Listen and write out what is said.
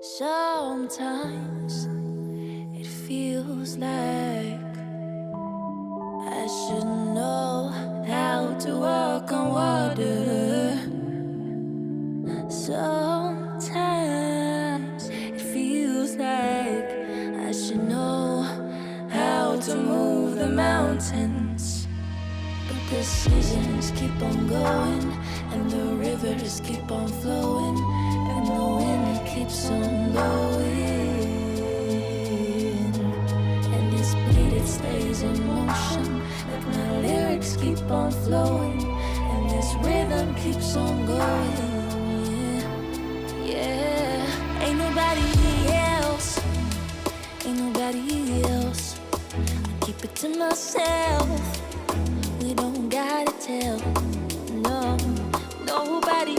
Sometimes it feels like I should know how to walk on water. Sometimes it feels like I should know how to move the mountains. But the seasons keep on going, and the rivers keep on flowing, and the wind keeps on blowing, and this beat, it stays in motion. Like my lyrics keep on flowing, and this rhythm keeps on going. Yeah, ain't nobody else, ain't nobody else. I keep it to myself. We don't gotta tell, no, nobody